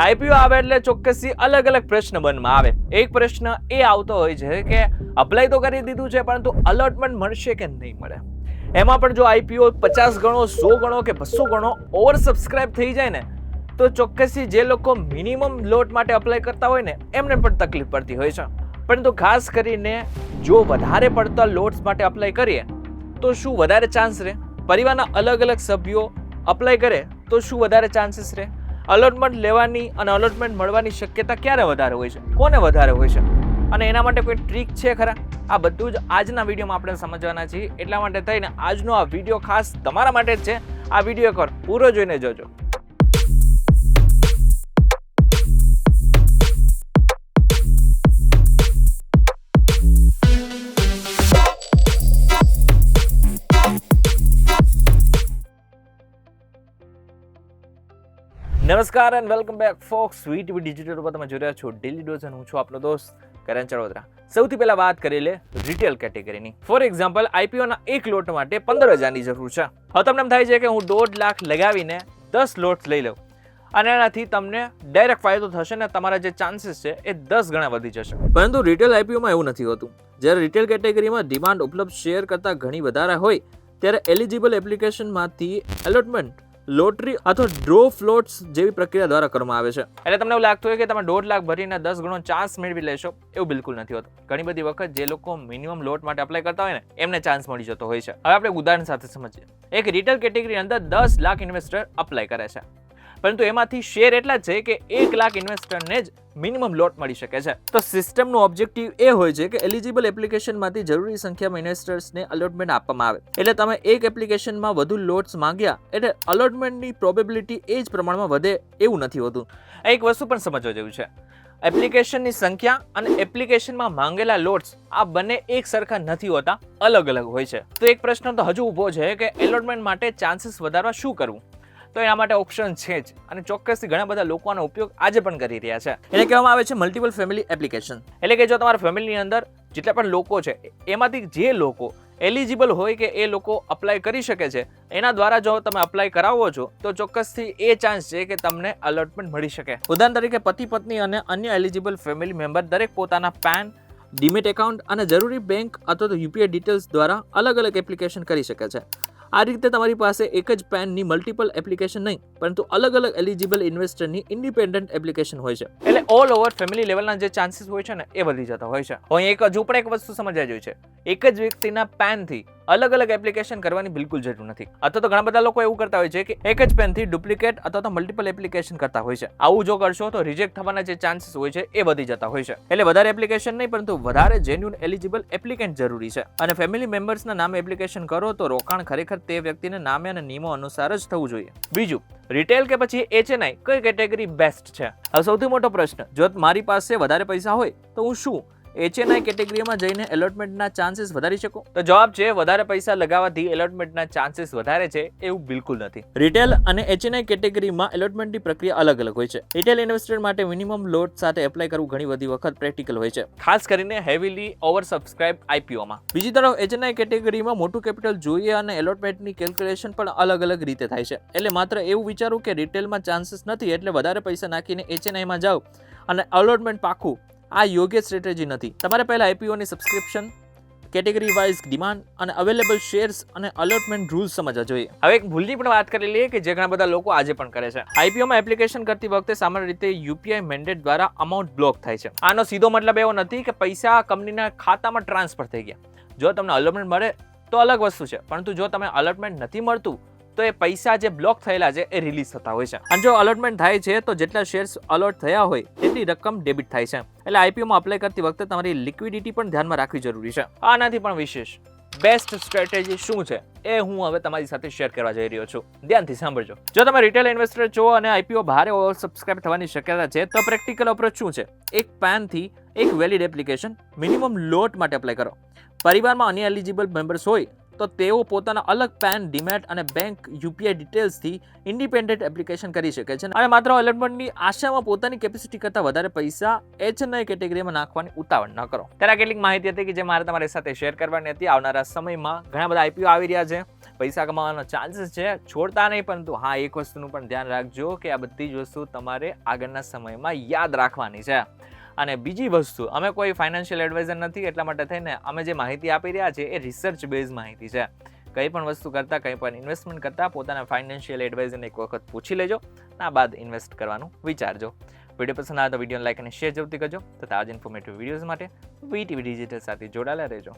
IPO આવે એટલે ચોક્કસથી અલગ અલગ પ્રશ્ન મનમાં આવે. એક પ્રશ્ન એ આવતો હોય છે કે અપ્લાય તો કરી દીધું છે પરંતુ અલોટમેન્ટ મળશે કે નહીં મળે. એમાં પણ જો આઈપીઓ 50 ગણો 100 ગણો કે 200 ગણો ઓવર સબસ્ક્રાઇબ થઈ જાય ને તો ચોક્કસથી જે લોકો મિનિમમ લોટ માટે અપ્લાય કરતા હોય ને એમને પણ તકલીફ પડતી હોય છે. પરંતુ ખાસ કરીને જો વધારે પડતા લોટ્સ માટે અપ્લાય કરીએ તો શું વધારે ચાન્સ રહે? પરિવારના અલગ અલગ સભ્યો અપ્લાય કરે તો શું વધારે ચાન્સીસ રહે? અલોટમેન્ટ લેવાની અને અલોટમેન્ટ મળવાની શક્યતા ક્યારે વધારે હોય છે? કોને વધારે હોય છે? અને એના માટે કોઈ ટ્રીક છે ખરા? આ બધું જ આજના વિડીયોમાં આપણે સમજવાના છીએ. એટલા માટે થઈને આજનો આ વિડીયો ખાસ તમારા માટે જ છે. આ વિડીયો એકવાર પૂરો જોઈને જોજો. નમસ્કાર and welcome back fox VTV digital ઉપર તમે જોઈ રહ્યા છો ડેલી ડોઝ અને હું છું આપનો દોસ્ત કરણ ચડોદરા. સૌથી પહેલા વાત કરી લે રિટેલ કેટેગરીની. ફોર એક્ઝામ્પલ આઈપીઓના એક લોટ માટે 15,000ની જરૂર છે. હવે તમને એમ થાય છે કે હું 1.5 લાખ લગાવીને 10 લોટ લઈ લઉં અને એનાથી તમને ડાયરેક્ટ ફાયદો થશે ને તમારા જે ચાન્સીસ છે એ 10 ગણા વધી જશે. પરંતુ રિટેલ આઈપીઓમાં એવું નથી હોતું. જ્યારે રિટેલ કેટેગરીમાં ડિમાન્ડ ઉપલબ્ધ શેર કરતાં ઘણી વધારે હોય ત્યારે એલિજિબલ એપ્લિકેશનમાંથી એલોટમેન્ટ લોટરી અથવા ડ્રો ફ્લોટ્સ જેવી પ્રક્રિયા દ્વારા કરવામાં આવે છે. એટલે તમને એવું લાગતું હોય કે તમે 1.5 લાખ ભરીને 10 ગણો ચાન્સ મેળવી લેશો, એવું બિલકુલ નથી હોતું. ઘણી બધી વખત જે લોકો મિનિમમ લોટ માટે અપ્લાય કરતા હોય ને એમને ચાન્સ મળી જતો હોય છે. હવે આપણે ઉદાહરણ સાથે સમજીએ. એક રિટેલ કેટેગરી અંદર 10 લાખ ઇન્વેસ્ટર અપ્લાય કરે છે, પરંતુ એમાંથી શેર એટલા જ છે કે 1 લાખ ઇન્વેસ્ટરને જ મિનિમમ લોટ મળી શકે છે. તો સિસ્ટમનો ઓબ્જેક્ટિવ એ હોય છે કે એલિજિબલ એપ્લિકેશનમાંથી જરૂરી સંખ્યામાં ઇન્વેસ્ટર્સને અલોટમેન્ટ આપવામાં આવે. એટલે તમે એક એપ્લિકેશનમાં વધુ લોટ્સ માંગ્યા એટલે અલોટમેન્ટની પ્રોબેબિલિટી એ જ પ્રમાણમાં વધે એવું નથી હોતું. એક વસ્તુ પણ સમજવા જેવું છે. એપ્લિકેશનની સંખ્યા અને એપ્લિકેશનમાં માંગેલા લોટ્સ આ બંને એક સરખા નથી હોતા, અલગ અલગ હોય છે. તો એક પ્રશ્ન તો હજુ ઊભો છે કે એલોટમેન્ટ માટે ચાન્સીસ વધારવા શું કરવું? તો એના માટે ઓપ્શન છે જ અને ચોક્કસથી ઘણા બધા લોકો આનો ઉપયોગ આજે પણ કરી રહ્યા છે. એને કહેવામાં આવે છે મલ્ટિપલ ફેમિલી એપ્લિકેશન. એટલે કે જો તમારા ફેમિલીની અંદર જેટલા પણ લોકો છે એમાંથી જે લોકો એલિજિબલ હોય કે એ લોકો અપ્લાય કરી શકે છે એના દ્વારા જો તમે અપ્લાય કરાવો છો તો ચોક્કસથી એ ચાન્સ છે કે તમને અલોટમેન્ટ મળી શકે. ઉદાહરણ તરીકે પતિ પત્ની અને અન્ય એલિજિબલ ફેમિલી મેમ્બર દરેક પોતાના પેન, ડીમેટ એકાઉન્ટ અને જરૂરી બેંક અથવા તો યુપીઆઈ ડિટેલ્સ દ્વારા અલગ અલગ એપ્લિકેશન કરી શકે છે. આ રીતે તમારી પાસે એક જ પેનની મલ્ટિપલ એપ્લિકેશન નહીં પરંતુ અલગ અલગ એલિજિબલ ઇન્વેસ્ટરની ઇન્ડિપેન્ડન્ટ એપ્લિકેશન હોય છે. એટલે ઓલ ઓવર ફેમિલી લેવલના જે ચાન્સીસ હોય છે ને એ વધી જતા હોય છે. હવે એક હજુ પણ એક વસ્તુ સમજવા જેવી છે. એક જ વ્યક્તિના પેનથી અલગ અલગ એપ્લિકેશન કરવાની બિલકુલ જરૂર નથી. અથવા તો ઘણા બધા લોકો એવું કરતા હોય છે કે એક જ પેનથી ડુપ્લિકેટ અથવા તો મલ્ટિપલ એપ્લિકેશન કરતા હોય છે. આવું જો કરશો તો રિજેક્ટ થવાના જે ચાન્સીસ હોય છે એ વધી જતા હોય છે. એટલે વધારે એપ્લિકેશન નહીં પરંતુ વધારે જેન્યુઅન એલિજિબલ એપ્લિકેન્ટ જરૂરી છે. અને ફેમિલી મેમ્બર્સના નામે એપ્લિકેશન કરો તો રોકાણ ખરેખર તે વ્યક્તિના નામે અને નિયમો અનુસાર જ થવું જોઈએ. બીજું, રિટેલ કે પછી એચએનઆઈ કઈ કેટેગરી બેસ્ટ છે? હવે સૌથી મોટો પ્રશ્ન, જો મારી પાસે વધારે પૈસા હોય તો હું શું એચએનઆઈ કેટેગરીમાં જઈને એલોટમેન્ટના ચાન્સીસ વધારી શકો? તો જવાબ છે વધારે પૈસા લગાવવાથી એલોટમેન્ટના ચાન્સીસ વધારે છે એવું બિલકુલ નથી. રિટેલ અને એચએનઆઈ કેટેગરીમાં એલોટમેન્ટની પ્રક્રિયા અલગ અલગ હોય છે. રિટેલ ઇન્વેસ્ટર માટે મિનિમમ લોટ સાથે એપ્લાય કરવું ઘણી બધી વખત પ્રેક્ટિકલ હોય છે, ખાસ કરીને હેવીલી ઓવર સબસ્ક્રાઇબ આઈપીઓમાં. બીજી તરફ એચએનઆઈ કેટેગરીમાં મોટું કેપિટલ જોઈએ અને એલોટમેન્ટની કેલ્ક્યુલેશન પણ અલગ અલગ રીતે થાય છે. એટલે માત્ર એવું વિચારવું કે રિટેલમાં ચાન્સીસ નથી એટલે વધારે પૈસા નાખીને એચએનઆઈમાં જાઓ અને અલોટમેન્ટ પાકું, આ યોગ્ય સ્ટ્રેટેજી નથી. તમારે પહેલા આઈપીઓની સબસ્ક્રિપ્શન, કેટેગરી વાઇઝ ડિમાન્ડ અને અવેલેબલ શેર્સ અને અલોટમેન્ટ રૂલ્સ સમજવા જોઈએ. હવે એક ભૂલની પણ વાત કરી લઈએ કે જે ઘણા બધા લોકો આજે પણ કરે છે. આઈપીઓમાં એપ્લિકેશન કરતી વખતે સામાન્ય રીતે યુપીઆઈ મેન્ડેટ દ્વારા અમાઉન્ટ બ્લોક થાય છે. આનો સીધો મતલબ એવો નથી કે પૈસા કંપનીના ખાતામાં ટ્રાન્સફર થઈ ગયા. જો તમને અલોટમેન્ટ મળે તો અલગ વસ્તુ છે, પરંતુ જો તમને અલોટમેન્ટ નથી મળતું તો એ પૈસા જે બ્લોક થયેલા છે એ રિલીઝ થતા હોય છે. અને જો અલોટમેન્ટ થાય છે તો જેટલા શેર્સ અલોટ થયા હોય તેટલી રકમ ડેબિટ થાય છે. એટલે આઈપીઓમાં અપ્લાય કરતી વખતે તમારી લિક્વિડિટી પણ ધ્યાનમાં રાખવી જરૂરી છે. આનાથી પણ વિશેષ બેસ્ટ સ્ટ્રેટેજી શું છે એ હું હવે તમારી સાથે શેર કરવા જઈ રહ્યો છું. ધ્યાનથી સાંભળજો. જો તમે રિટેલ ઇન્વેસ્ટર છો અને આઈપીઓ ભારે ઓવર સબસ્ક્રાઇબ થવાની શક્યતા છે તો પ્રેક્ટિકલ અપ્રોચ શું છે? એક પેનથી એક વેલિડ એપ્લિકેશન મિનિમમ લોટ માટે અપ્લાય કરો. પરિવારમાં અન્ય એલિજિબલ મેમ્બર્સ હોય તો તેઓ પોતાના અલગ પેન, ડીમેટ અને બેંક યુપીઆઈ ડિટેલ્સથી ઇન્ડિપેન્ડન્ટ એપ્લિકેશન કરી શકે છે અને માત્ર અલોટમેન્ટની આશામાં પોતાની કેપેસિટી કરતાં વધારે પૈસા એચએનઆઈ કેટેગરીમાં નાખવાની ઉતાવળ ન કરો. ત્યારે કેટલીક માહિતી હતી કે જે મારે તમારી સાથે શેર કરવાની હતી. આવનારા સમયમાં ઘણા બધા આઈપીઓ આવી રહ્યા છે, પૈસા કમાવાનો ચાન્સીસ છે, છોડતા નહીં. પરંતુ હા, એક વસ્તુનું પણ ધ્યાન રાખજો કે આ બધી જ વસ્તુ તમારે આગળના સમયમાં યાદ રાખવાની છે. અને બીજી વસ્તુ, અમે કોઈ ફાઇનાન્શિયલ એડવાઇઝર નથી, એટલા માટે થઈને અમે જે માહિતી આપી રહ્યા છે એ રિસર્ચ બેઝ માહિતી છે. કંઈ પણ વસ્તુ કરતાં, કંઈ પણ ઇન્વેસ્ટમેન્ટ કરતાં પોતાના ફાઇનાન્શિયલ એડવાઇઝરને એક વખત પૂછી લેજો. આ બાદ ઇન્વેસ્ટ કરવાનું વિચારજો. વિડીયો પસંદ આવે તો વિડીયોને લાઈક અને શેર જરૂરથી કરજો તથા આજ ઇન્ફોર્મેટિવ વિડીયોઝ માટે વીટીવી ડિજિટલ સાથે જોડાયેલા રહેજો.